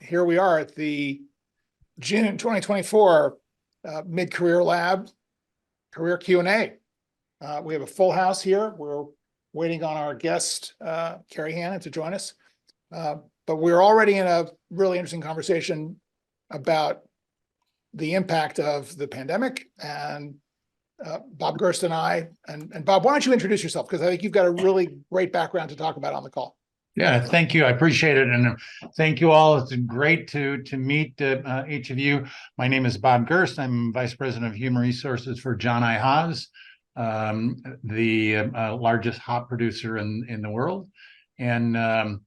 here we are at the June 2024 Mid-Career Lab Career Q&A. We have a full house here. We're waiting on our guest, Kerry Hannon, to join us. But we're already in a really interesting conversation about the impact of the pandemic. And Bob Gerst and I, and Bob, why don't you introduce yourself? Because I think you've got a really great background to talk about on the call. Yeah, thank you. I appreciate it. And thank you all. It's great to meet each of you. My name is Bob Gerst. I'm Vice President of Human Resources for John I. Haas, the largest hop producer in the world. And I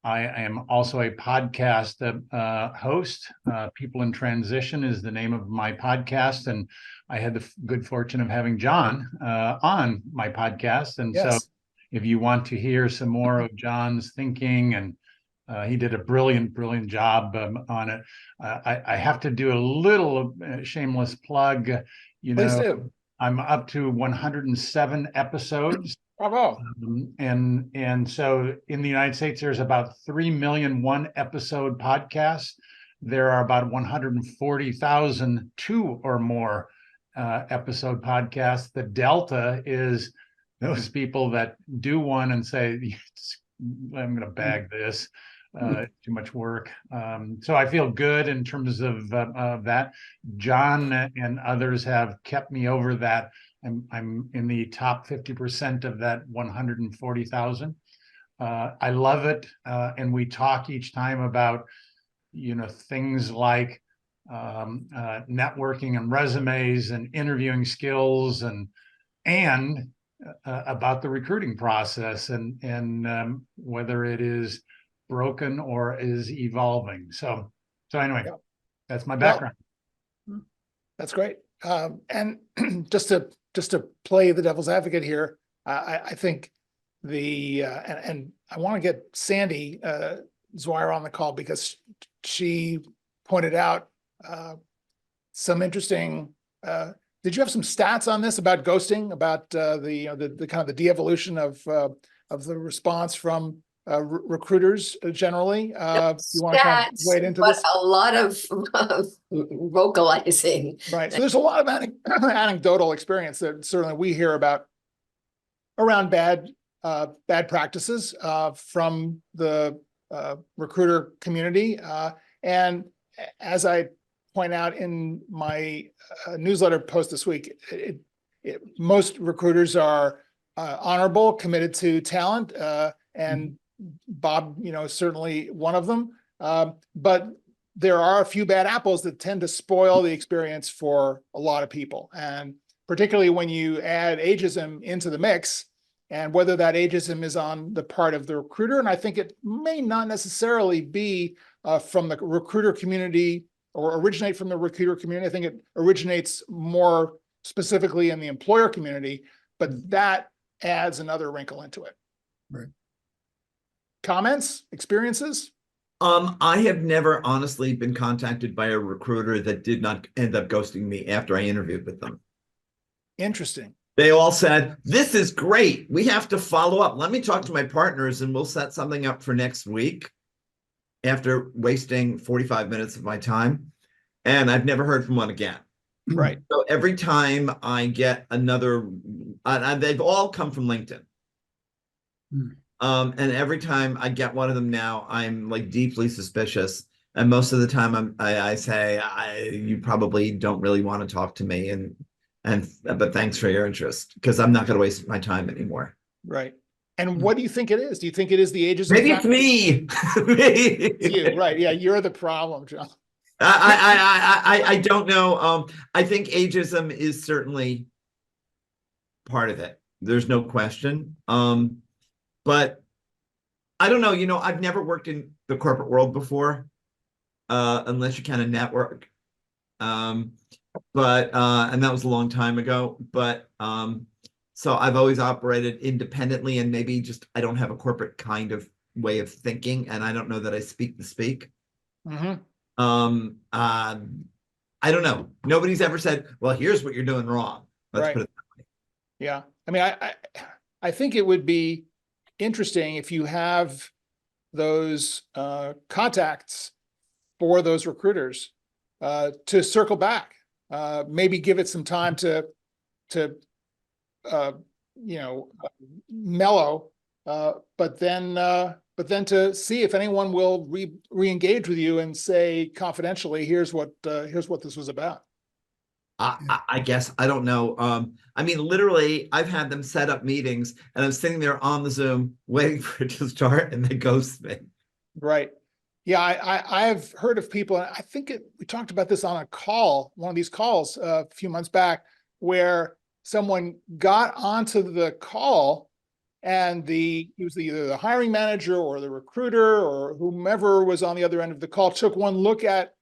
am also a podcast host. People in Transition is the name of my podcast. And I had the good fortune of having John on my podcast. And Yes. So if you want to hear some more of John's thinking, and he did a brilliant job on it. I have to do a little shameless plug. Please do. I'm up to 107 episodes. Bravo. And so in the United States, there's about 3 million one episode podcasts. There are about 140,000 two or more episode podcasts. The delta is those people that do one and say, I'm going to bag this, too much work. So I feel good in terms of that. John and others have kept me over that. I'm in the top 50% of that 140,000. I love it. And we talk each time about, things like networking and resumes and interviewing skills and about the recruiting process and whether it is broken or is evolving. So anyway, yeah. That's my background. Well, that's great. And just to play the devil's advocate here, I think and I want to get Sandy Zweier on the call because she pointed out some interesting. Did you have some stats on this about ghosting, about the kind of the de-evolution of the response from recruiters generally? You want to kind of wade into this? A lot of vocalizing. Right. So there's a lot of anecdotal experience that certainly we hear about around bad practices from the recruiter community. And as I point out in my newsletter post this week, most recruiters are honorable, committed to talent, and Bob, certainly one of them. But there are a few bad apples that tend to spoil the experience for a lot of people, and particularly when you add ageism into the mix, and whether that ageism is on the part of the recruiter, and I think it may not necessarily be from the recruiter community or originate from the recruiter community. I think it originates more specifically in the employer community, but that adds another wrinkle into it. Right. Comments, experiences? I have never honestly been contacted by a recruiter that did not end up ghosting me after I interviewed with them. Interesting. They all said, this is great. We have to follow up. Let me talk to my partners and we'll set something up for next week, after wasting 45 minutes of my time. And I've never heard from one again. Right. So every time I get another, they've all come from LinkedIn. And every time I get one of them now, I'm like deeply suspicious. And most of the time I say, you probably don't really want to talk to me. But thanks for your interest, because I'm not going to waste my time anymore. Right. And what do you think it is? Do you think it is the ageism? Maybe it's me. It's you, right? Yeah, you're the problem, John. I don't know. I think ageism is certainly part of it. There's no question. But I don't know. I've never worked in the corporate world before, unless you kind of network. And that was a long time ago. But so I've always operated independently, and maybe just I don't have a corporate kind of way of thinking, and I don't know that I speak the speak. Mm-hmm. I don't know. Nobody's ever said, well, here's what you're doing wrong. Let's Right. put it that way. Yeah. I mean, I think it would be interesting if you have those contacts for those recruiters to circle back, maybe give it some time to mellow, but then to see if anyone will re-engage with you and say confidentially, here's what this was about. I guess I don't know. I mean, literally, I've had them set up meetings, and I'm sitting there on the Zoom waiting for it to start, and they ghost me. Right. Yeah, I've heard of people, and I think we talked about this on a call, one of these calls a few months back, where someone got onto the call and it was either the hiring manager or the recruiter or whomever was on the other end of the call took one look at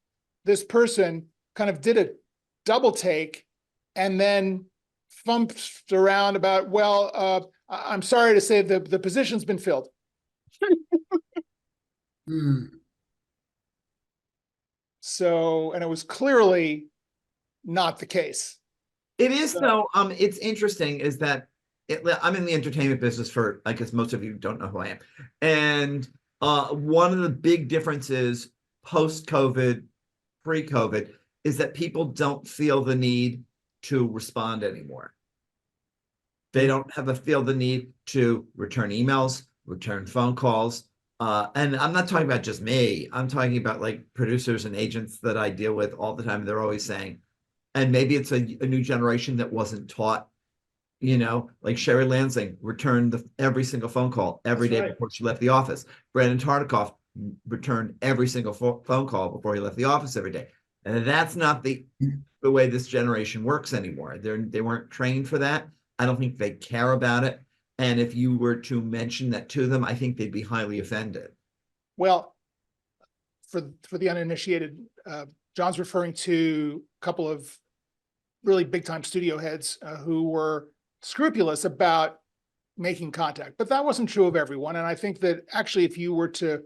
this person, kind of did a double take, and then thumped around about, well, I'm sorry to say the position's been filled. So, and it was clearly not the case. It is though. It's interesting is that I'm in the entertainment business for, I guess most of you don't know who I am. And one of the big differences post-COVID, pre-COVID, is that people don't feel the need to respond anymore. They don't feel the need to return emails, return phone calls. And I'm not talking about just me. I'm talking about like producers and agents that I deal with all the time. They're always saying, and maybe it's a new generation that wasn't taught, like Sherry Lansing returned every single phone call every day before she left the office. Brandon Tartikoff returned every single phone call before he left the office every day. And that's not the way this generation works anymore. They weren't trained for that. I don't think they care about it. And if you were to mention that to them, I think they'd be highly offended. Well, for the uninitiated, John's referring to a couple of really big time studio heads who were scrupulous about making contact, but that wasn't true of everyone. And I think that actually, if you were to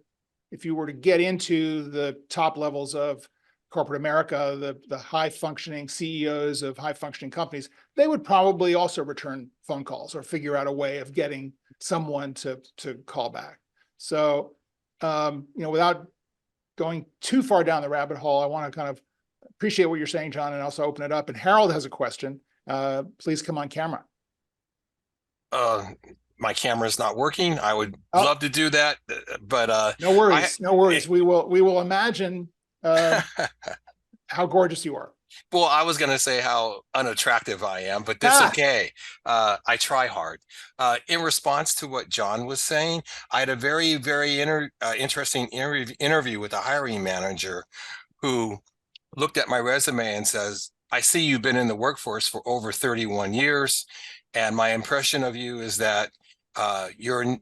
get into the top levels of corporate America, the high functioning CEOs of high functioning companies, they would probably also return phone calls or figure out a way of getting someone to call back. So, without going too far down the rabbit hole, I want to kind of appreciate what you're saying, John, and also open it up. And Harold has a question. Please come on camera. My camera is not working. I would love to do that, but no worries, no worries. We will imagine how gorgeous you are. Well, I was going to say how unattractive I am, but that's okay. I try hard. In response to what John was saying, I had a very, very interesting interview with a hiring manager who looked at my resume and says, I see you've been in the workforce for over 31 years. And my impression of you is that you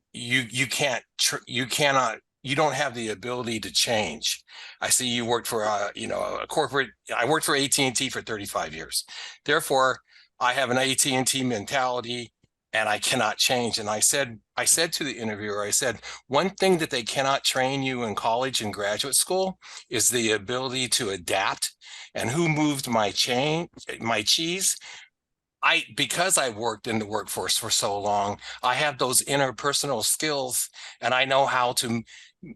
don't have the ability to change. I see you worked for a corporate. I worked for AT&T for 35 years. Therefore, I have an AT&T mentality and I cannot change. And I said to the interviewer, I said, one thing that they cannot train you in college and graduate school is the ability to adapt. And who moved my cheese? Because I worked in the workforce for so long, I have those interpersonal skills and I know how to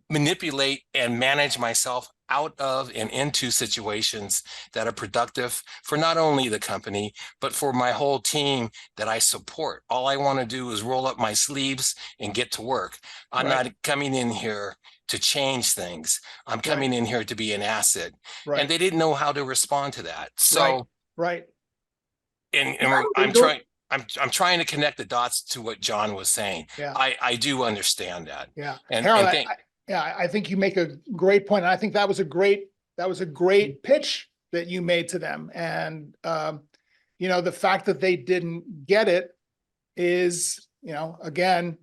manipulate and manage myself out of and into situations that are productive for not only the company, but for my whole team that I support. All I want to do is roll up my sleeves and get to work. I'm not coming in here to change things. I'm coming in here to be an asset. And they didn't know how to respond to that. So, and I'm trying to connect the dots to what John was saying. Yeah. I do understand that. Yeah. And Harold, I think you make a great point. And I think that was a great pitch that you made to them. And, the fact that they didn't get it is, again,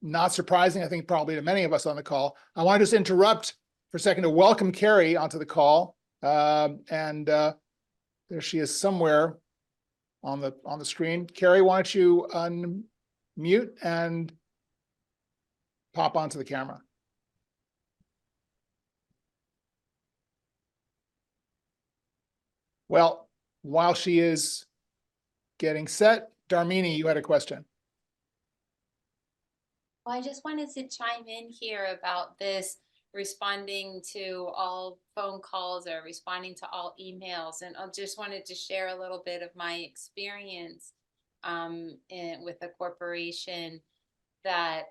not surprising, I think probably to many of us on the call. I want to just interrupt for a second to welcome Kerry onto the call. And there she is somewhere on the screen. Kerry, why don't you unmute and pop onto the camera? Well, while she is getting set, Darmini, you had a question. Well, I just wanted to chime in here about this responding to all phone calls or responding to all emails. And I just wanted to share a little bit of my experience with a corporation that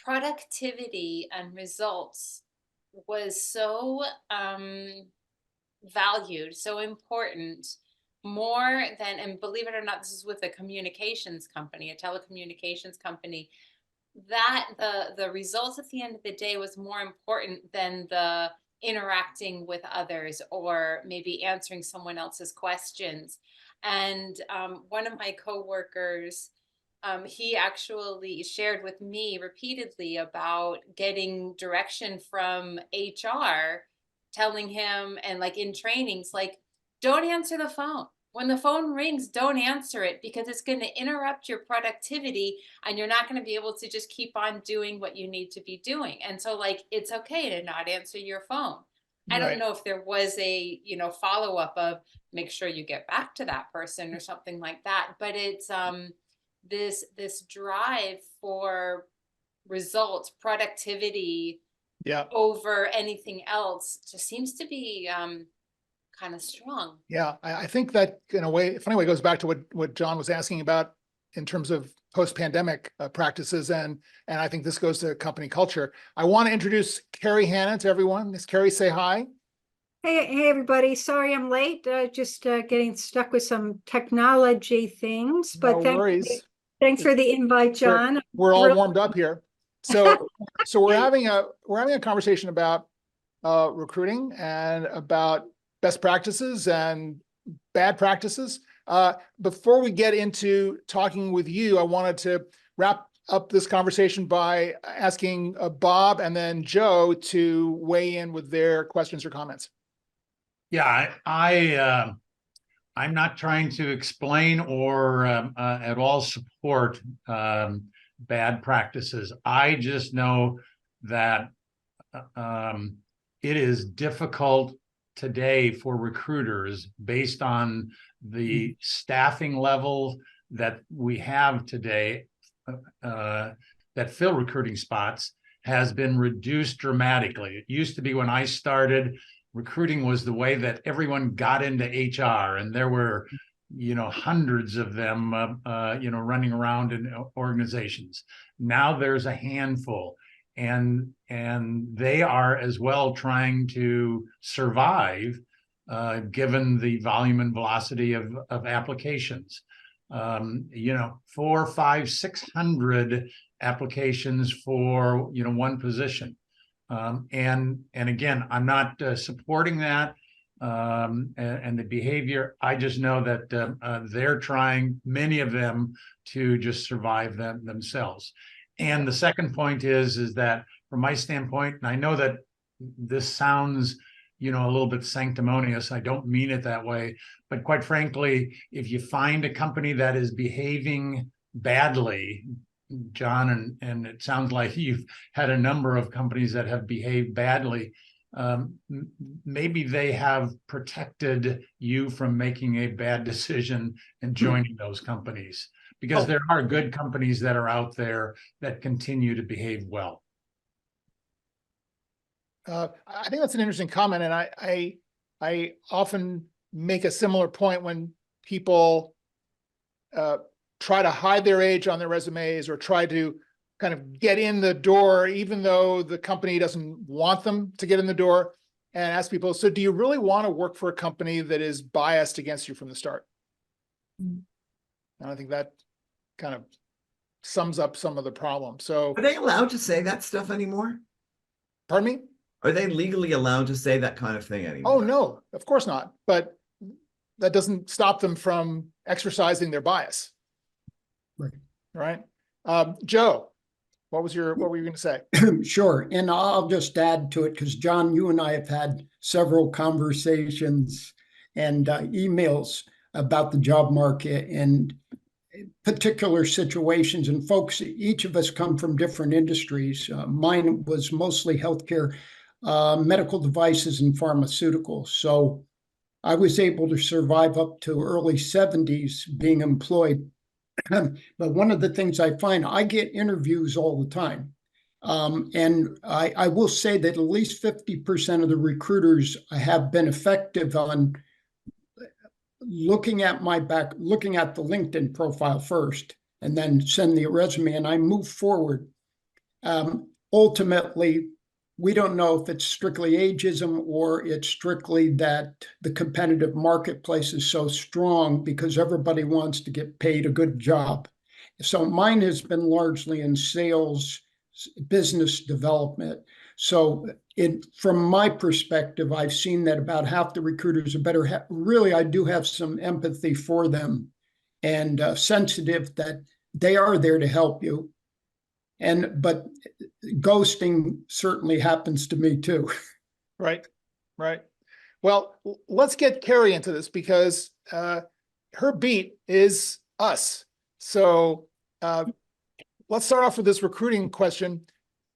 productivity and results was so valued, so important, more than, and believe it or not, this is with a communications company, a telecommunications company, that the results at the end of the day was more important than the interacting with others or maybe answering someone else's questions. And one of my coworkers, he actually shared with me repeatedly about getting direction from HR, telling him, and like in trainings, like, don't answer the phone. When the phone rings, don't answer it, because it's going to interrupt your productivity and you're not going to be able to just keep on doing what you need to be doing. And so, like, it's okay to not answer your phone. I don't Right. know if there was a, follow-up of make sure you get back to that person or something like that, but it's this drive for results, productivity, Yeah. over anything else just seems to be kind of strong. Yeah. I think that in a way, funny way, goes back to what John was asking about in terms of post-pandemic practices. And I think this goes to company culture. I want to introduce Kerry Hannon to everyone. Miss Kerry, say hi. Hey, everybody. Sorry I'm late. Just getting stuck with some technology things, but No worries. thanks for the invite, John. We're all warmed up here. So we're having a conversation about recruiting and about best practices and bad practices. Before we get into talking with you, I wanted to wrap up this conversation by asking Bob and then Joe to weigh in with their questions or comments. Yeah, I'm not trying to explain or at all support bad practices. I just know that it is difficult today for recruiters based on the staffing level that we have today that fill recruiting spots has been reduced dramatically. It used to be when I started, recruiting was the way that everyone got into HR, and there were, hundreds of them, running around in organizations. Now there's a handful, and they are as well trying to survive, given the volume and velocity of applications. 4, 5, 600 applications for one position. And again, I'm not supporting that and the behavior. I just know that they're trying, many of them, to just survive themselves. And the second point is that from my standpoint, and I know that this sounds, a little bit sanctimonious. I don't mean it that way, but quite frankly, if you find a company that is behaving badly, John, and it sounds like you've had a number of companies that have behaved badly, maybe they have protected you from making a bad decision and joining those companies, because there are good companies that are out there that continue to behave well. I think that's an interesting comment, and I often make a similar point when people try to hide their age on their resumes or try to kind of get in the door, even though the company doesn't want them to get in the door, and ask people, so do you really want to work for a company that is biased against you from the start? And I think that kind of sums up some of the problem. So Are they allowed to say that stuff anymore? pardon me? Are they legally allowed to say that kind of thing anymore? Oh, no, of course not. But that doesn't stop them from exercising their bias. Right. Joe, what were you going to say? Sure. And I'll just add to it, because John, you and I have had several conversations and emails about the job market and particular situations. And folks, each of us come from different industries. Mine was mostly healthcare, medical devices, and pharmaceuticals. So I was able to survive up to early 70s being employed. But one of the things I find, I get interviews all the time. And I will say that at least 50% of the recruiters have been effective on looking at the LinkedIn profile first, and then send the resume, and I move forward. Ultimately, we don't know if it's strictly ageism or it's strictly that the competitive marketplace is so strong because everybody wants to get paid a good job. So mine has been largely in sales, business development. So from my perspective, I've seen that about half the recruiters are better. Really, I do have some empathy for them and sensitive that they are there to help you. But ghosting certainly happens to me too. Right, right. Well, let's get Kerry into this because her beat is us. So let's start off with this recruiting question.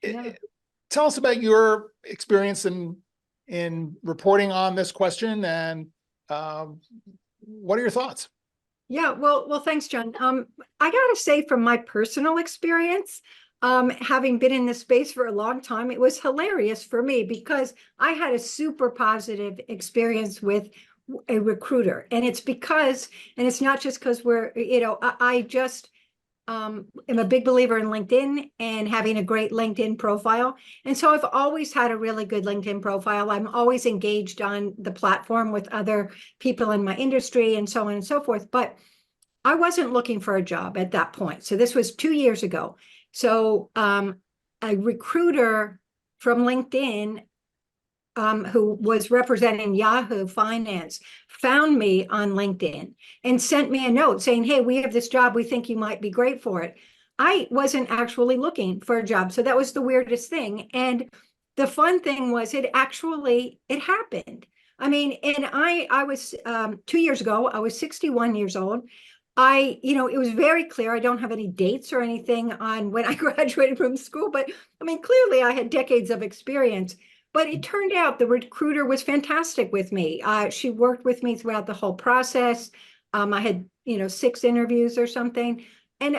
Yeah. Tell us about your experience in reporting on this question, and what are your thoughts? Yeah, well, thanks, John. I gotta say, from my personal experience, having been in this space for a long time, it was hilarious for me because I had a super positive experience with a recruiter, and it's not just because I just am a big believer in LinkedIn and having a great LinkedIn profile. And so I've always had a really good LinkedIn profile. I'm always engaged on the platform with other people in my industry and so on and so forth. But I wasn't looking for a job at that point. So this was 2 years ago. So a recruiter from LinkedIn who was representing Yahoo Finance found me on LinkedIn and sent me a note saying, hey, we have this job. We think you might be great for it. I wasn't actually looking for a job. So that was the weirdest thing. And the fun thing was it happened. I mean, and I was 2 years ago, I was 61 years old. It was very clear. I don't have any dates or anything on when I graduated from school, but I mean, clearly I had decades of experience. But it turned out the recruiter was fantastic with me. She worked with me throughout the whole process. I had, 6 interviews or something. And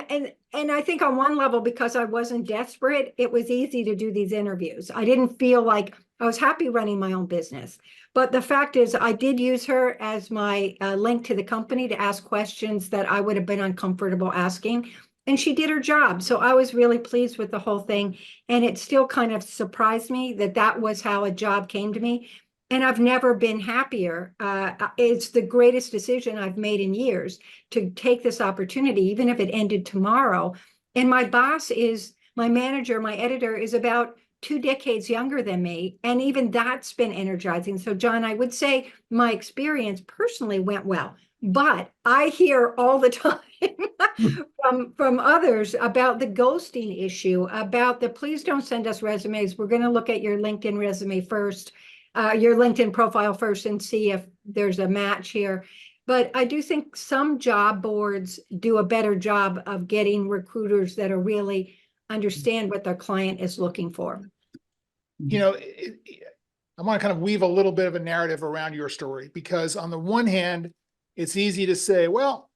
I think on one level, because I wasn't desperate, it was easy to do these interviews. I didn't feel like I was happy running my own business. But the fact is, I did use her as my link to the company to ask questions that I would have been uncomfortable asking. And she did her job. So I was really pleased with the whole thing. And it still kind of surprised me that that was how a job came to me. And I've never been happier. It's the greatest decision I've made in years to take this opportunity, even if it ended tomorrow. And my manager, my editor is about 2 decades younger than me. And even that's been energizing. So, John, I would say my experience personally went well. But I hear all the time from others about the ghosting issue, about the please don't send us resumes. We're going to look at your LinkedIn resume first, your LinkedIn profile first, and see if there's a match here. But I do think some job boards do a better job of getting recruiters that are really understand what their client is looking for. I want to kind of weave a little bit of a narrative around your story, because on the one hand, it's easy to say, well,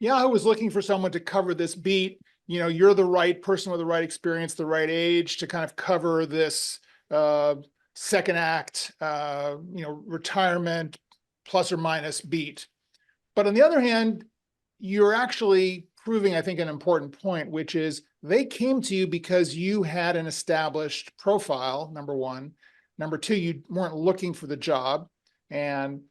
Yahoo was looking for someone to cover this beat. You're the right person with the right experience, the right age to kind of cover this second act, retirement plus or minus beat. But on the other hand, you're actually proving, I think, an important point, which is they came to you because you had an established profile, number one. Number two, you weren't looking for the job. And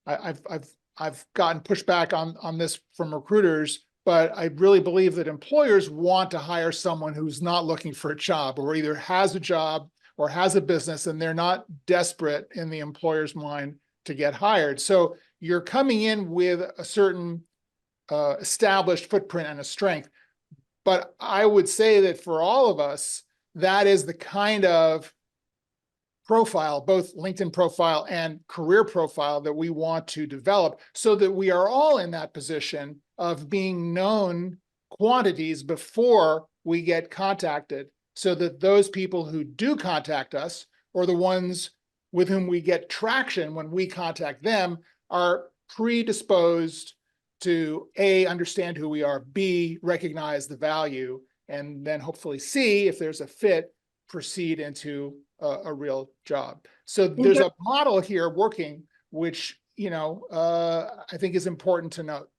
I've gotten pushback on this from recruiters, but I really believe that employers want to hire someone who's not looking for a job, or either has a job or has a business, and they're not desperate in the employer's mind to get hired. So you're coming in with a certain established footprint and a strength. But I would say that for all of us, that is the kind of profile, both LinkedIn profile and career profile, that we want to develop so that we are all in that position of being known quantities before we get contacted, so that those people who do contact us, or the ones with whom we get traction when we contact them, are predisposed to A, understand who we are, B, recognize the value, and then hopefully C, if there's a fit, proceed into a real job. So there's a model here working, which, I think is important to note.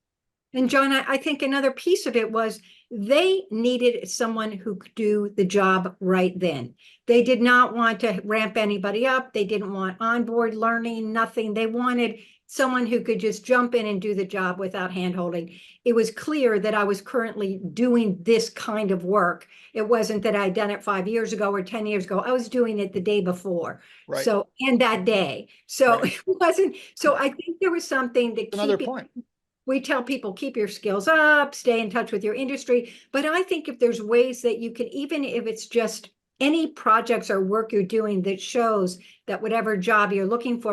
And John, I think another piece of it was they needed someone who could do the job right then. They did not want to ramp anybody up. They didn't want onboard learning, nothing. They wanted someone who could just jump in and do the job without handholding. It was clear that I was currently doing this kind of work. It wasn't that I'd done it 5 years ago or 10 years ago. I was doing it the day before. Right. So, and that day. So Right. it wasn't, so I think there was something to Another keep it. point. We tell people, keep your skills up, stay in touch with your industry. But I think if there's ways that you can, even if it's just any projects or work you're doing that shows that whatever job you're looking for,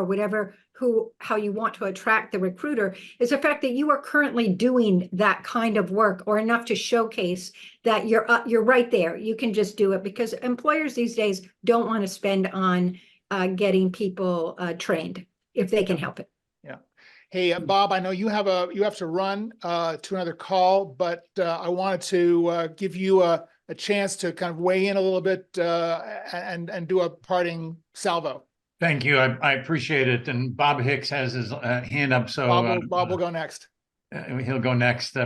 how you want to attract the recruiter, is the fact that you are currently doing that kind of work, or enough to showcase that you're right there. You can just do it, because employers these days don't want to spend on getting people trained if they can help it. Hey, Bob, I know you have to run to another call, but I wanted to give you a chance to kind of weigh in a little bit and do a parting salvo. Thank you. I appreciate it. And Bob Hicks has his hand up. So Bob will go next. He'll go next.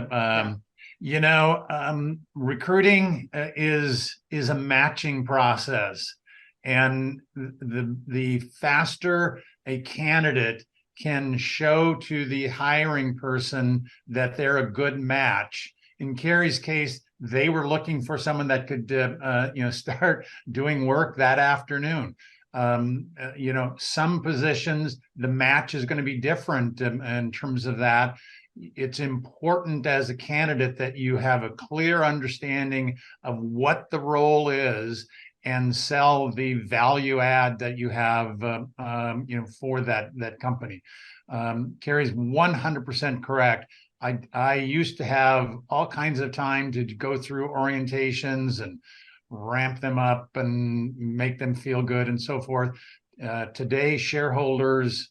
Recruiting is a matching process, and the faster a candidate can show to the hiring person that they're a good match. In Kerry's case, they were looking for someone that could, start doing work that afternoon. Some positions, the match is going to be different in terms of that. It's important as a candidate that you have a clear understanding of what the role is and sell the value add that you have, for that company. Kerry's 100% correct. I used to have all kinds of time to go through orientations and ramp them up and make them feel good and so forth. Today, shareholders,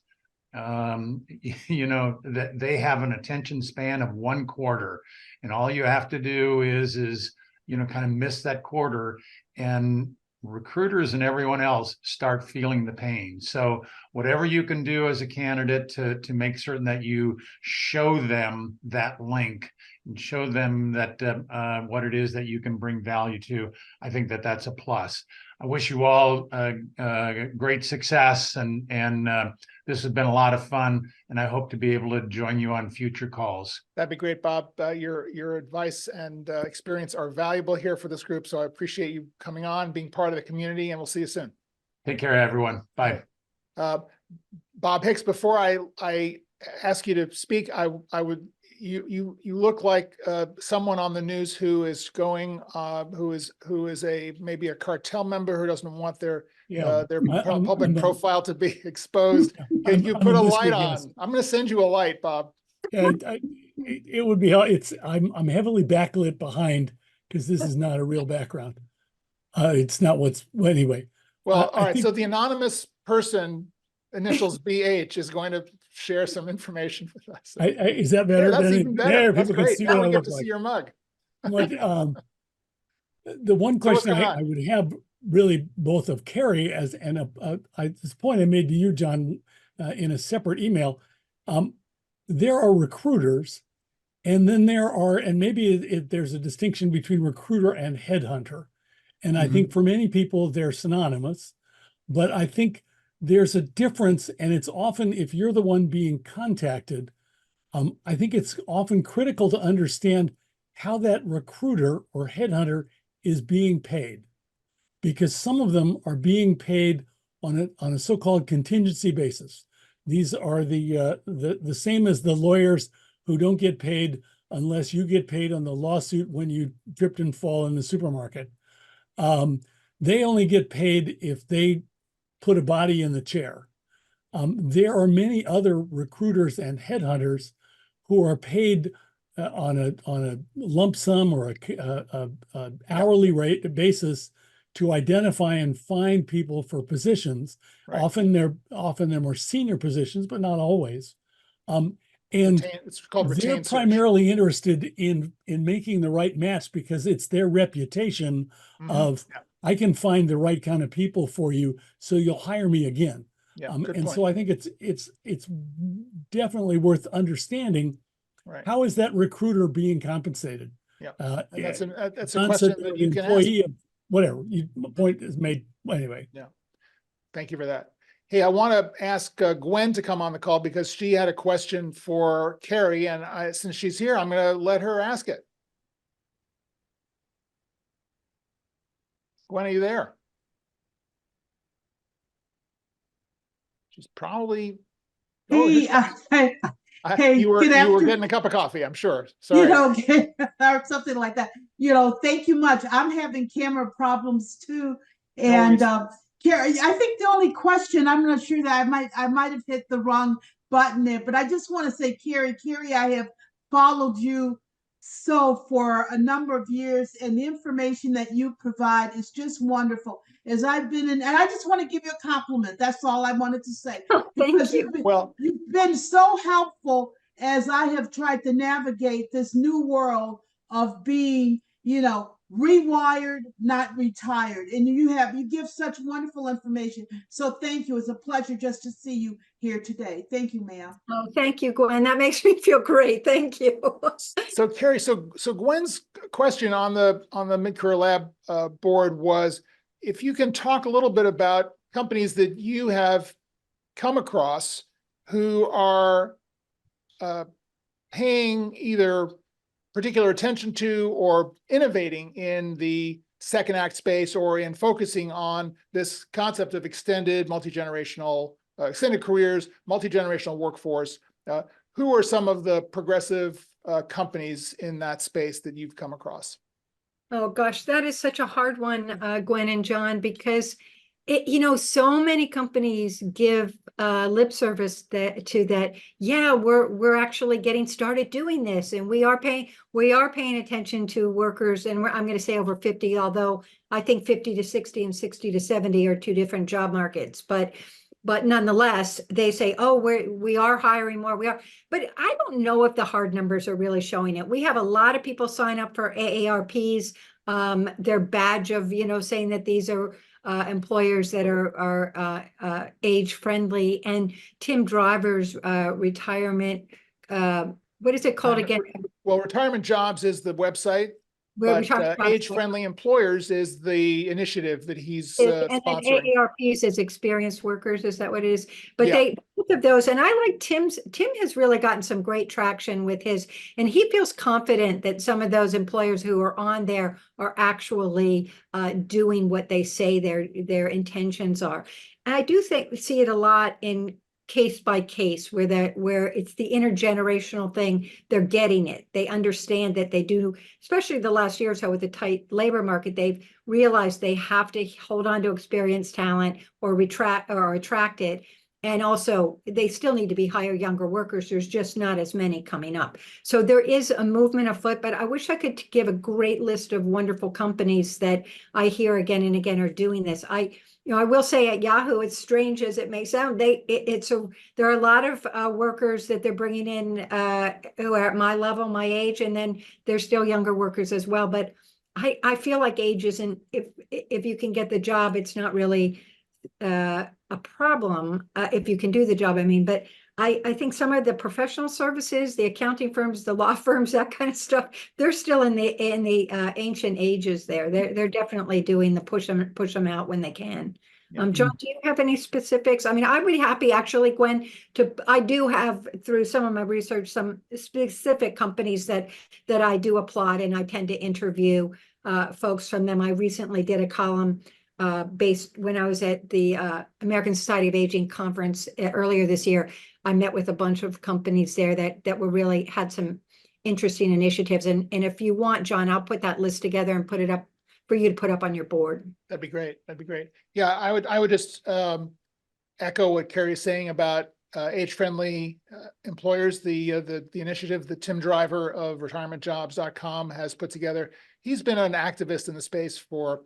that they have an attention span of 1 quarter, and all you have to do is kind of miss that quarter, and recruiters and everyone else start feeling the pain. So whatever you can do as a candidate to make certain that you show them that link and show them that what it is that you can bring value to, I think that's a plus. I wish you all great success, and this has been a lot of fun, and I hope to be able to join you on future calls. That'd be great, Bob. Your advice and experience are valuable here for this group, so I appreciate you coming on, being part of the community, and we'll see you soon. Take care, everyone. Bye. Bob Hicks, before I ask you to speak, you look like someone on the news who is going, who is maybe a cartel member who doesn't want their public profile to be exposed. Can you put a light on? I'm going to send you a light, Bob. It would be. I'm heavily backlit behind, because this is not a real background. It's not anyway. Well, all right. So the anonymous person, initials BH, is going to share some information with us. Is that better? Yeah, that's even better. That's people great. can see Now what we I get look to like. see your mug. The one question going I would have, really, both of Kerry this point I made to you, John, in a separate email. There are recruiters, and then maybe there's a distinction between recruiter and headhunter. And I think for many people they're synonymous, but I think there's a difference, and it's often, if you're the one being contacted, I think it's often critical to understand how that recruiter or headhunter is being paid, because some of them are being paid on a so-called contingency basis. These are the same as the lawyers who don't get paid unless you get paid on the lawsuit when you tripped and fall in the supermarket. They only get paid if they put a body in the chair. There are many other recruiters and headhunters who are paid on a lump sum or a hourly rate basis to identify and find people for positions. Right. Often they're more senior positions, but not always. And It's called they're retained search. primarily interested in making the right match, because it's their reputation of I can find the right kind of people for you, so you'll hire me again. Yeah, good And point. so I think it's definitely worth understanding, Right. how is that recruiter being compensated? Yeah. Uh, And that's a John question said they're that an you can ask. employee of whatever. Point is made. Anyway. Thank you for that. Hey, I want to ask Gwen to come on the call because she had a question for Kerry, and since she's here, I'm going to let her ask it. Gwen, are you there? She's probably. Oh, Hey, hey, you were good afternoon. getting a cup of coffee, I'm sure. You Sorry. know, or something like that. You know, thank you much. I'm having camera problems too. And Kerry, I think the only question, I'm not sure that I might have hit the wrong button there, but I just want to say, Kerry, I have followed you for a number of years, and the information that you provide is just wonderful. As I've been in, and I just want to give you a compliment. That's all I wanted to say. Oh, thank you. You've been so helpful as I have tried to navigate this new world of being, rewired, not retired. And you give such wonderful information. So thank you. It's a pleasure just to see you here today. Thank you, ma'am. Oh, thank you, Gwen. That makes me feel great. Thank you. So Kerry, so Gwen's question on the Mid-Career Lab board was, if you can talk a little bit about companies that you have come across who are paying either particular attention to or innovating in the second act space, or in focusing on this concept of extended multi-generational, extended careers, multi-generational workforce. Who are some of the progressive companies in that space that you've come across? Oh gosh, that is such a hard one, Gwen and John, because so many companies give lip service to that. Yeah, we're actually getting started doing this, and we are paying attention to workers, and I'm going to say over 50, although I think 50 to 60 and 60 to 70 are two different job markets, but nonetheless, they say, oh, we are hiring more. But I don't know if the hard numbers are really showing it. We have a lot of people sign up for AARPs. Their badge of, saying that these are employers that are age friendly. And Tim Driver's retirement, what is it called again? Well, Retirement Jobs is the website, but Age Friendly Employers is the initiative that he's sponsoring. And AARPs is experienced workers, is that what it is? But both of those, and I like Tim has really gotten some great traction with his, and he feels confident that some of those employers who are on there are actually doing what they say their intentions are. And I do see it a lot in case by case where it's the intergenerational thing. They're getting it. They understand that they do, especially the last year or so with the tight labor market, they've realized they have to hold on to experienced talent or attract it. And also they still need to hire younger workers. There's just not as many coming up. So there is a movement afoot, but I wish I could give a great list of wonderful companies that I hear again and again are doing this. I will say at Yahoo, as strange as it may sound, there are a lot of workers that they're bringing in who are at my level, my age, and then there's still younger workers as well. But I feel like age isn't, if you can get the job, it's not really a problem if you can do the job. I mean, but I think some of the professional services, the accounting firms, the law firms, that kind of stuff, they're still in the ancient ages there. They're definitely doing the push them out when they can. John, do you have any specifics? I mean, I'd be happy actually, Gwen, I do have, through some of my research, some specific companies that I do applaud, and I tend to interview folks from them. I recently did a column based when I was at the American Society of Aging conference earlier this year. I met with a bunch of companies there that were really had some interesting initiatives. And if you want, John, I'll put that list together and put it up for you to put up on your board. That'd be great. That'd be great. Yeah, I would just echo what Kerry's saying about age-friendly employers. The initiative that Tim Driver of retirementjobs.com has put together. He's been an activist in the space for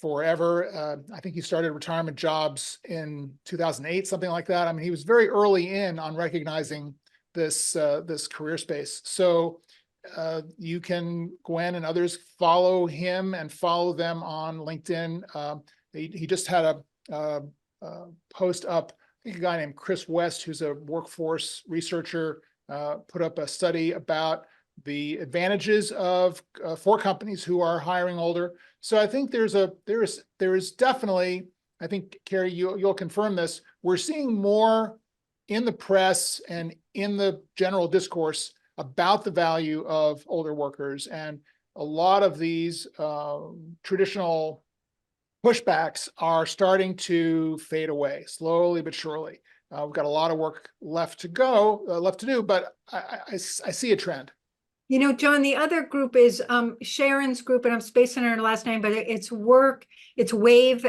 forever. I think he started Retirement Jobs in 2008, something like that. I mean, he was very early in on recognizing this career space. So you can, Gwen and others, follow him and follow them on LinkedIn. He just had a post up. I think a guy named Chris West, who's a workforce researcher, put up a study about the advantages of for companies who are hiring older. So I think there is definitely, I think, Kerry, you'll confirm this. We're seeing more in the press and in the general discourse about the value of older workers, and a lot of these traditional pushbacks are starting to fade away slowly but surely. We've got a lot of work left to do, but I see a trend. You know, John, the other group is Sharon's group, and I'm spacing her last name, but it's WAVE,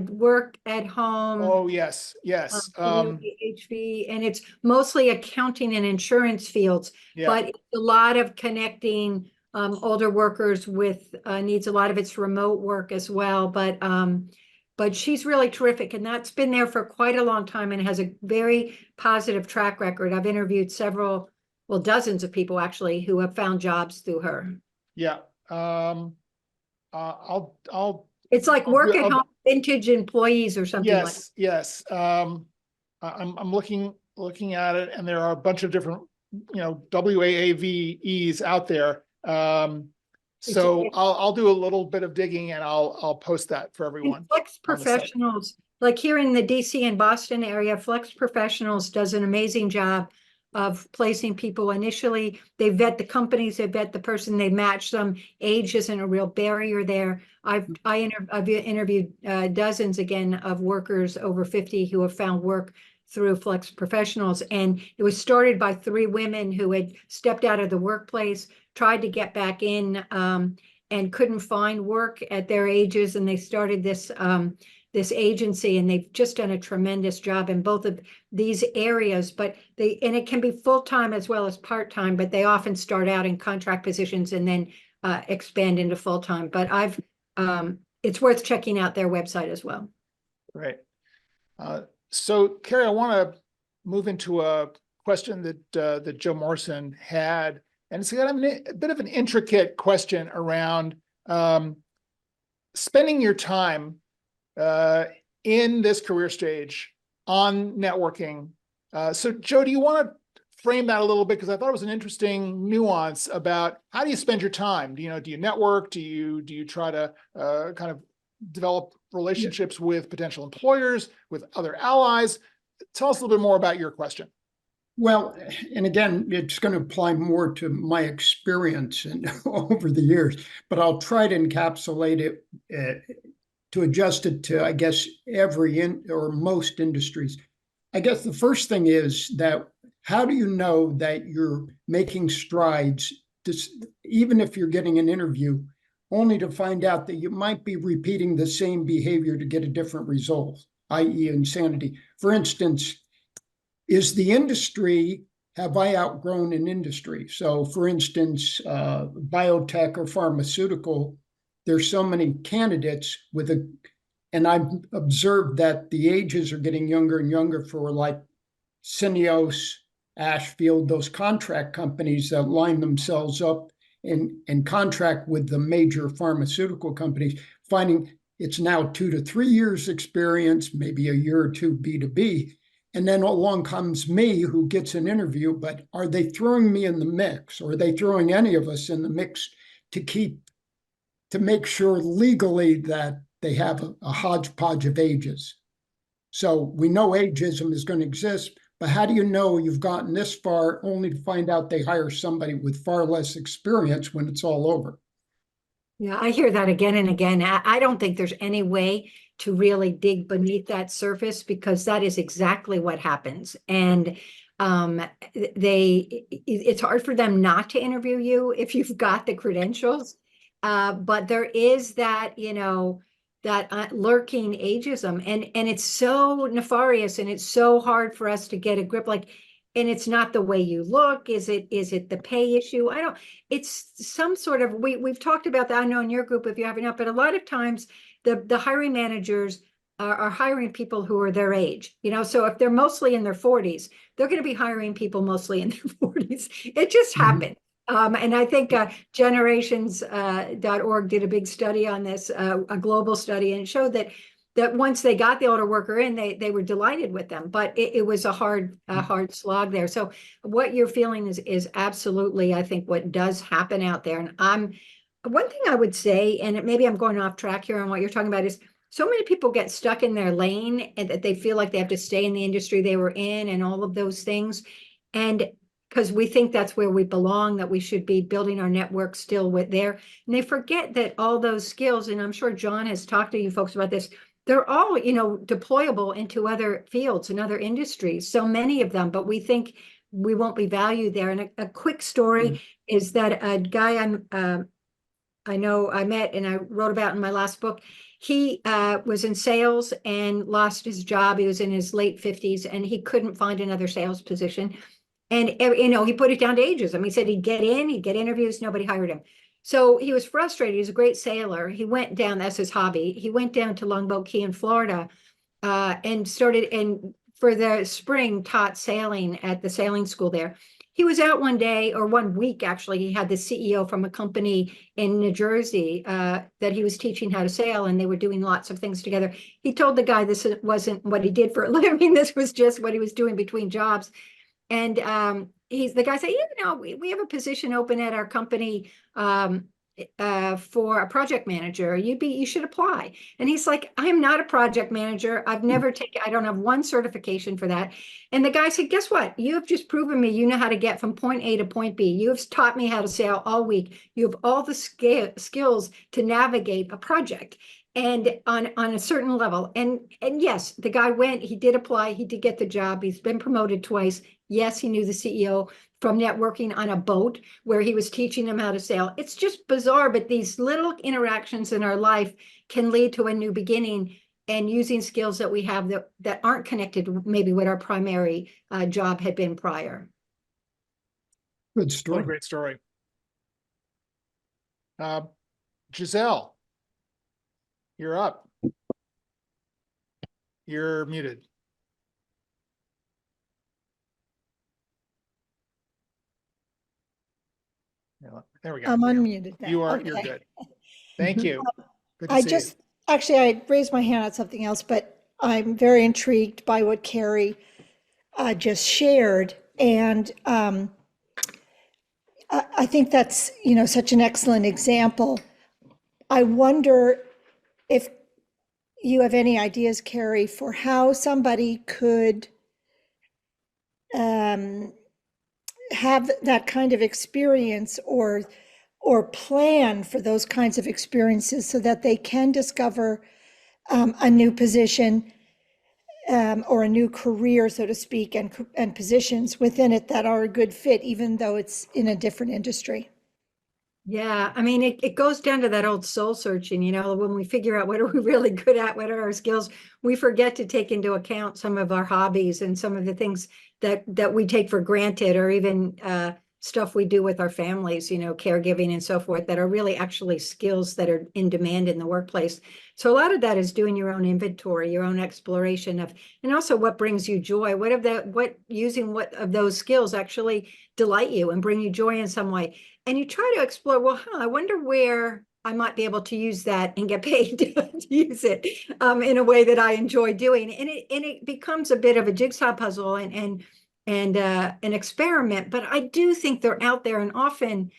work at home. Oh, yes. HV, and it's mostly accounting and insurance fields, Yeah. but it's a lot of connecting older workers with needs. A lot of it's remote work as well, but she's really terrific, and that's been there for quite a long time and has a very positive track record. I've interviewed dozens of people actually who have found jobs through her. Yeah. It's like work at home vintage employees or something like that. Yes. I'm looking at it, and there are a bunch of different, WAAVEs out there. So I'll do a little bit of digging, and I'll post that for everyone. And Flex Professionals, like here in the DC and Boston area, Flex Professionals does an amazing job of placing people. Initially, they vet the companies, they vet the person, they match them. Age isn't a real barrier there. I've interviewed dozens again of workers over 50 who have found work through Flex Professionals, and it was started by 3 women who had stepped out of the workplace, tried to get back in, and couldn't find work at their ages, and they started this agency, and they've just done a tremendous job in both of these areas. But and it can be full-time as well as part-time, but they often start out in contract positions and then expand into full-time. But it's worth checking out their website as well. Right. So Kerry, I want to move into a question that Joe Morrison had, and it's got a bit of an intricate question around spending your time in this career stage on networking. So Joe, do you want to frame that a little bit? Because I thought it was an interesting nuance about how do you spend your time? Do you network? Do you try to kind of develop relationships with potential employers, with other allies? Tell us a little bit more about your question. Well, and again, it's going to apply more to my experience and over the years, but I'll try to encapsulate it to adjust it to, I guess, or most industries. I guess the first thing is that how do you know that you're making strides, even if you're getting an interview, only to find out that you might be repeating the same behavior to get a different result, i.e. insanity. For instance, have I outgrown an industry? So for instance, biotech or pharmaceutical, there's so many candidates and I've observed that the ages are getting younger and younger for like Syneos, Ashfield, those contract companies that line themselves up and contract with the major pharmaceutical companies, finding it's now 2 to 3 years experience, maybe a year or 2 B2B. And then along comes me who gets an interview, but are they throwing me in the mix, or are they throwing any of us in the mix to make sure legally that they have a hodgepodge of ages? So we know ageism is going to exist, but how do you know you've gotten this far only to find out they hire somebody with far less experience when it's all over? Yeah, I hear that again and again. I don't think there's any way to really dig beneath that surface, because that is exactly what happens. And it's hard for them not to interview you if you've got the credentials. But there is that, that lurking ageism, and it's so nefarious, and it's so hard for us to get a grip. And it's not the way you look. Is it the pay issue? It's some sort of, we've talked about that, I know in your group if you haven't, but a lot of times the hiring managers are hiring people who are their age, so if they're mostly in their 40s, they're going to be hiring people mostly in their 40s. It just happens. And I think generations.org did a big study on this, a global study, and it showed that once they got the older worker in, they were delighted with them, but it was a hard slog there. So what you're feeling is absolutely, I think, what does happen out there. And one thing I would say, and maybe I'm going off track here on what you're talking about, is so many people get stuck in their lane and that they feel like they have to stay in the industry they were in and all of those things. And because we think that's where we belong, that we should be building our network still with there. And they forget that all those skills, and I'm sure John has talked to you folks about this, they're all, deployable into other fields and other industries, so many of them, but we think we won't be valued there. And a quick story is that a guy I know I met and I wrote about in my last book, he was in sales and lost his job. He was in his late 50s and he couldn't find another sales position. And, he put it down to ageism. He said he'd get interviews, nobody hired him. So he was frustrated. He's a great sailor. He went down, that's his hobby. He went down to Longboat Key in Florida and started, and for the spring, taught sailing at the sailing school there. He was out one day, or 1 week, actually. He had the CEO from a company in New Jersey that he was teaching how to sail, and they were doing lots of things together. He told the guy this wasn't what he did for a living. This was just what he was doing between jobs. And the guy said, we have a position open at our company for a project manager. You should apply. And he's like, I am not a project manager. I don't have one certification for that. And the guy said, guess what? You have just proven me you know how to get from point A to point B. You have taught me how to sail all week. You have all the skills to navigate a project and on a certain level. And yes, the guy went, he did apply, he did get the job. He's been promoted twice. Yes, he knew the CEO from networking on a boat where he was teaching them how to sail. It's just bizarre, but these little interactions in our life can lead to a new beginning and using skills that we have that aren't connected maybe what our primary job had been prior. Good What a story. great story. Giselle, you're up. You're muted. There we go. I'm unmuted now. You're Okay. good. Thank you. Good to I see just, you. actually, I raised my hand on something else, but I'm very intrigued by what Kerry just shared. And I think that's, such an excellent example. I wonder if you have any ideas, Kerry, for how somebody could have that kind of experience or plan for those kinds of experiences so that they can discover a new position or a new career, so to speak, and positions within it that are a good fit, even though it's in a different industry. Yeah, I mean, it goes down to that old soul searching, when we figure out what are we really good at, what are our skills, we forget to take into account some of our hobbies and some of the things that we take for granted, or even stuff we do with our families, caregiving and so forth, that are really actually skills that are in demand in the workplace. So a lot of that is doing your own inventory, your own exploration of, and also what brings you joy, what of those skills actually delight you and bring you joy in some way. And you try to explore, well, I wonder where I might be able to use that and get paid to use it in a way that I enjoy doing. And it becomes a bit of a jigsaw puzzle and an experiment. But I do think they're out there, and often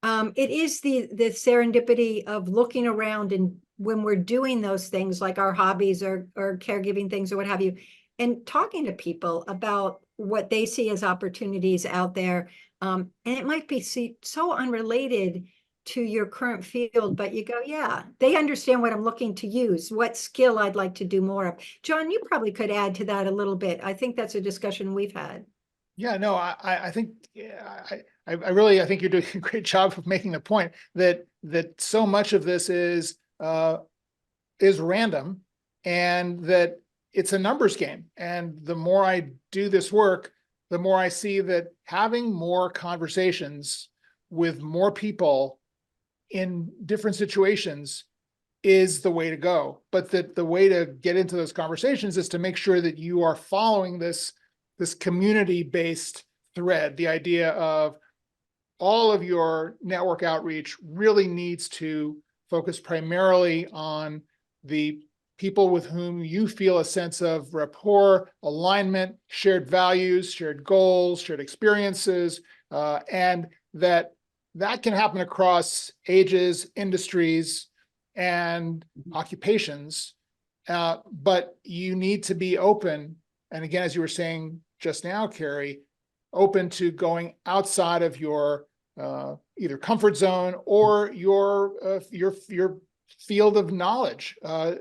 it is the serendipity of looking around, and when we're doing those things like our hobbies or caregiving things or what have you, and talking to people about what they see as opportunities out there. And it might be so unrelated to your current field, but you go, yeah, they understand what I'm looking to use, what skill I'd like to do more of. John, you probably could add to that a little bit. I think that's a discussion we've had. Yeah, no, I think, I really think you're doing a great job of making the point that so much of this is random, and that it's a numbers game. And the more I do this work, the more I see that having more conversations with more people in different situations is the way to go. But that the way to get into those conversations is to make sure that you are following this community-based thread, the idea of all of your network outreach really needs to focus primarily on the people with whom you feel a sense of rapport, alignment, shared values, shared goals, shared experiences, and that can happen across ages, industries, and occupations. But you need to be open. And again, as you were saying just now, Kerry, open to going outside of your either comfort zone or your field of knowledge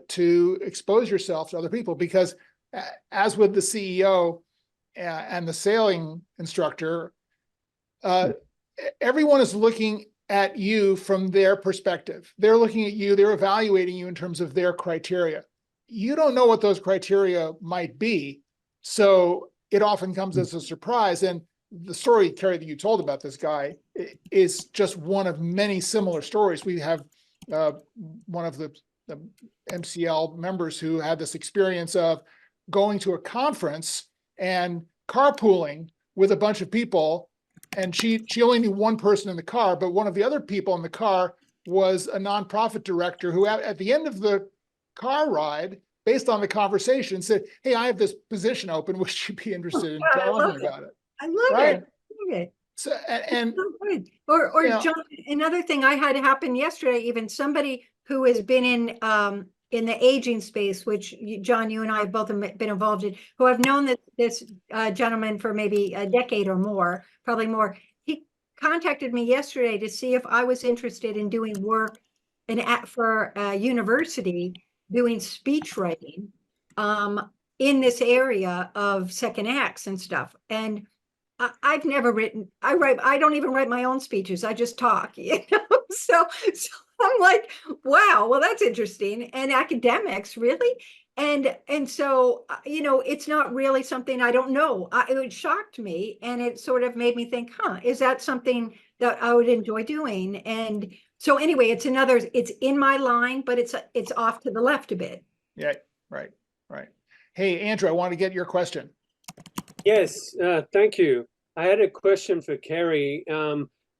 to expose yourself to other people. Because as with the CEO and the sailing instructor, everyone is looking at you from their perspective. They're looking at you, they're evaluating you in terms of their criteria. You don't know what those criteria might be. So it often comes as a surprise. And the story, Kerry, that you told about this guy is just one of many similar stories. We have one of the MCL members who had this experience of going to a conference and carpooling with a bunch of people. And she only knew one person in the car, but one of the other people in the car was a nonprofit director who at the end of the car ride, based on the conversation, said, "Hey, I have this position open. Would you be interested in talking about it?" I love Right? it. I love it. So, and So good. Or you know, John, another thing I had happen yesterday, even somebody who has been in the aging space, which John, you and I have both been involved in, who I've known this gentleman for maybe a decade or more, probably more. He contacted me yesterday to see if I was interested in doing work for a university doing speech writing in this area of second acts and stuff. And I've never written, I don't even write my own speeches. I just talk, you know? So I'm like, wow, well, that's interesting. And academics, really? And so, you know, it's not really something I don't know. It shocked me, and it sort of made me think, is that something that I would enjoy doing? And so anyway, it's in my line, but it's off to the left a bit. yeah, right. Hey, Andrew, I want to get your question. Yes, thank you. I had a question for Kerry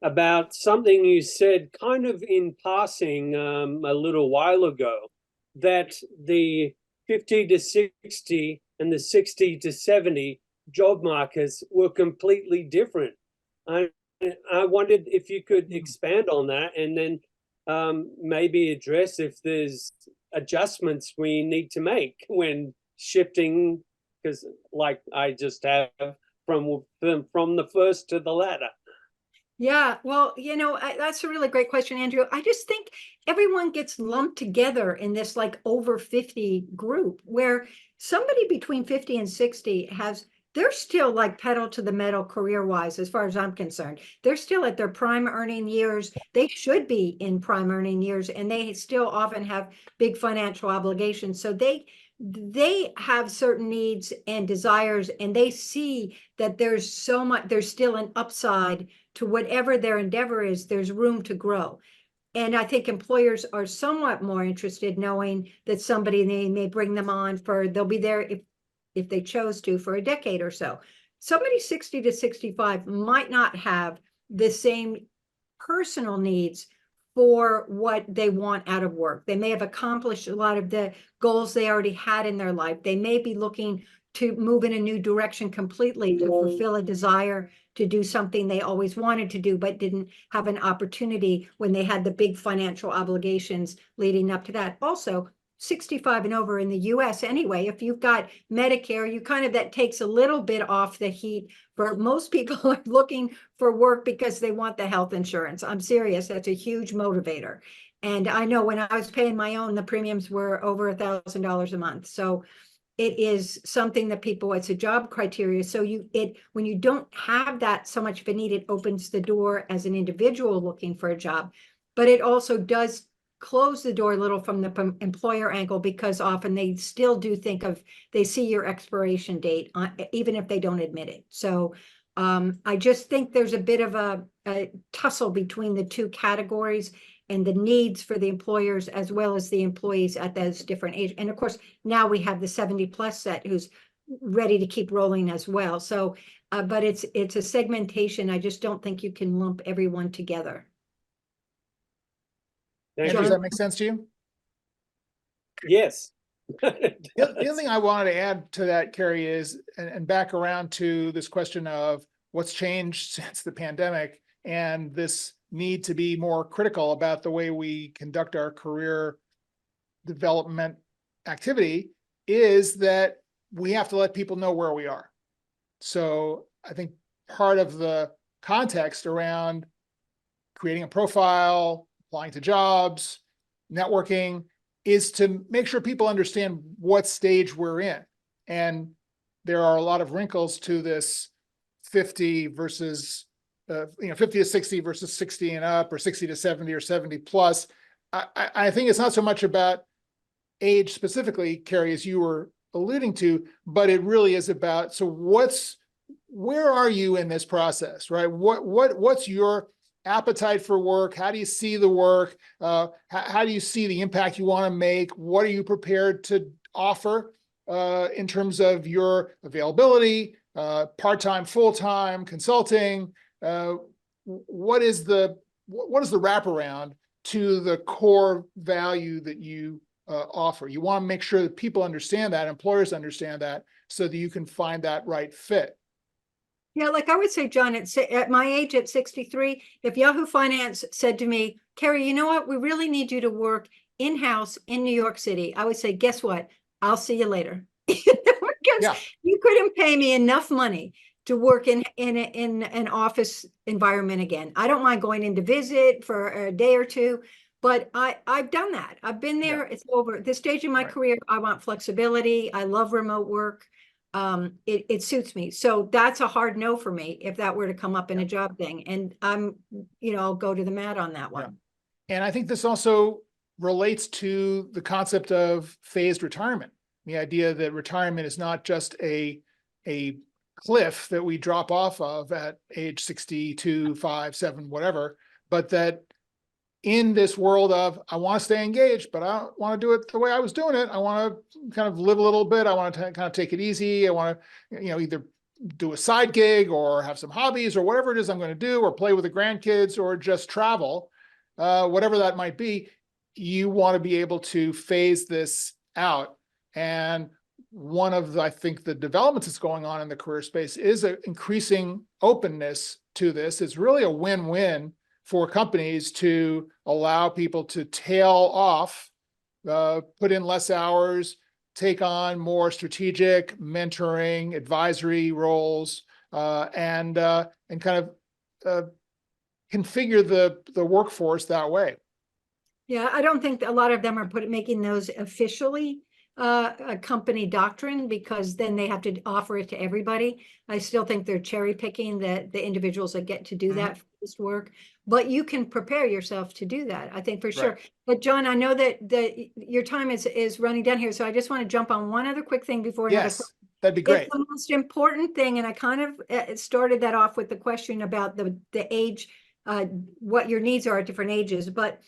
about something you said kind of in passing a little while ago, that the 50 to 60 and the 60 to 70 job markets were completely different. I wondered if you could expand on that, and then maybe address if there's adjustments we need to make when shifting, because like I just have from the first to the latter. Yeah, well, you know, that's a really great question, Andrew. I just think everyone gets lumped together in this like over 50 group, where somebody between 50 and 60 they're still like pedal to the metal career-wise, as far as I'm concerned. They're still at their prime earning years. They should be in prime earning years, and they still often have big financial obligations. So they have certain needs and desires, and they see that there's still an upside to whatever their endeavor is. There's room to grow. And I think employers are somewhat more interested knowing that they may bring them on they'll be there if they chose to for a decade or so. Somebody 60 to 65 might not have the same personal needs for what they want out of work. They may have accomplished a lot of the goals they already had in their life. They may be looking to move in a new direction completely to fulfill a desire to do something they always wanted to do, but didn't have an opportunity when they had the big financial obligations leading up to that. Also, 65 and over in the US anyway, if you've got Medicare, that takes a little bit off the heat. For most people are looking for work because they want the health insurance. I'm serious, that's a huge motivator. And I know when I was paying my own, the premiums were over $1,000 a month. So it is something that it's a job criteria. So when you don't have that so much of a need, it opens the door as an individual looking for a job, but it also does close the door a little from the employer angle, because often they still do they see your expiration date, even if they don't admit it. So I just think there's a bit of a tussle between the two categories and the needs for the employers as well as the employees at those different age. And of course, now we have the 70 plus set who's ready to keep rolling as well. So, but it's a segmentation. I just don't think you can lump everyone together. Thank Andrew, does you. that make sense to you? Yes. The other thing I wanted to add to that, Kerry, is, and back around to this question of what's changed since the pandemic and this need to be more critical about the way we conduct our career development activity, is that we have to let people know where we are. So I think part of the context around creating a profile, applying to jobs, networking, is to make sure people understand what stage we're in. And there are a lot of wrinkles to this 50 versus, 50 to 60 versus 60 and up, or 60 to 70 or 70 plus. I think it's not so much about age specifically, Kerry, as you were alluding to, but it really is about, so where are you in this process, right? What's your appetite for work? How do you see the work? How do you see the impact you want to make? What are you prepared to offer in terms of your availability, part-time, full-time, consulting? What is the wraparound to the core value that you offer? You want to make sure that people understand that, employers understand that, so that you can find that right fit. Yeah, like I would say, John, at my age, at 63, if Yahoo Finance said to me, Kerry, you know what? We really need you to work in-house in New York City. I would say, guess what? I'll see you later. Because you couldn't pay me enough money to work in an office environment again. I don't mind going in to visit for a day or two, but I've done that. I've been there. It's over. At this stage in my career, I want flexibility. I love remote work. It suits me. So that's a hard no for me if that were to come up in a job thing. And I'll go to the mat on that one. And I think this also relates to the concept of phased retirement. The idea that retirement is not just a cliff that we drop off of at age 62, 5, 7, whatever, but that in this world of, I want to stay engaged, but I don't want to do it the way I was doing it. I want to kind of live a little bit. I want to kind of take it easy. I want to, either do a side gig or have some hobbies or whatever it is I'm going to do, or play with the grandkids or just travel, whatever that might be. You want to be able to phase this out. And one of I think the developments that's going on in the career space is an increasing openness to this. It's really a win-win for companies to allow people to tail off, put in less hours, take on more strategic mentoring, advisory roles, and kind of configure the workforce that way. Yeah, I don't think a lot of them are making those officially a company doctrine, because then they have to offer it to everybody. I still think they're cherry picking the individuals that get to do that for this work, but you can prepare yourself to do that, I think, for sure. But John, I know that your time is running down here, so I just want to jump on one other quick thing before another. Yes, that'd be great. It's the most important thing, and I kind of started that off with the question about the age, what your needs are at different ages, but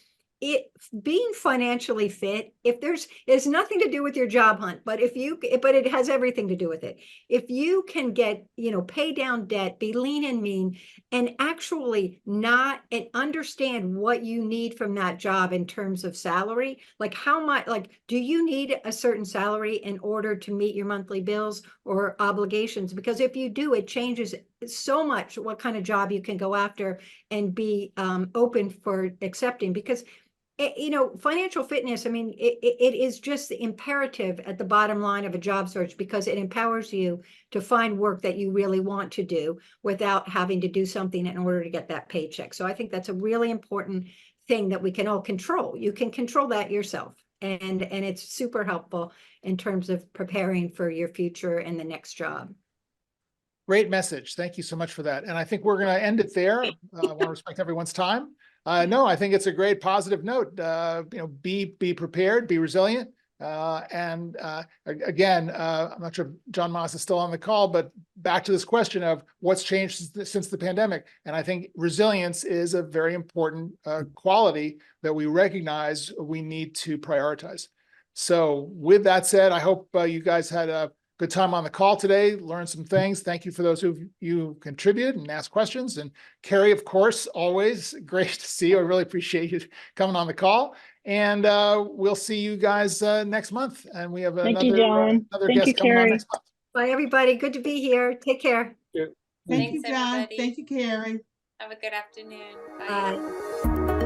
being financially fit, it's nothing to do with your job hunt, but it has everything to do with it. If you can get, pay down debt, be lean and mean, and actually not and understand what you need from that job in terms of salary, like how much, do you need a certain salary in order to meet your monthly bills or obligations? Because if you do, it changes so much what kind of job you can go after and be open for accepting, because financial fitness, I mean, it is just the imperative at the bottom line of a job search, because it empowers you to find work that you really want to do without having to do something in order to get that paycheck. So I think that's a really important thing that we can all control. You can control that yourself. And it's super helpful in terms of preparing for your future and the next job. Great message. Thank you so much for that. And I think we're going to end it there. I want to respect everyone's time. No, I think it's a great positive note. Be prepared, be resilient. And again, I'm not sure if John Moss is still on the call, but back to this question of what's changed since the pandemic. And I think resilience is a very important quality that we recognize we need to prioritize. So with that said, I hope you guys had a good time on the call today, learned some things. Thank you for those you contributed and asked questions. And Kerry, of course, always great to see you. I really appreciate you coming on the call. And we'll see you guys next month. And we have Thank you, John. another Thank guest you, coming on Kerry. next month. Bye, everybody. Good to be here. Take care. Thank you, Thanks, John. everybody. Thank you, Carrie. Have a good afternoon. Bye.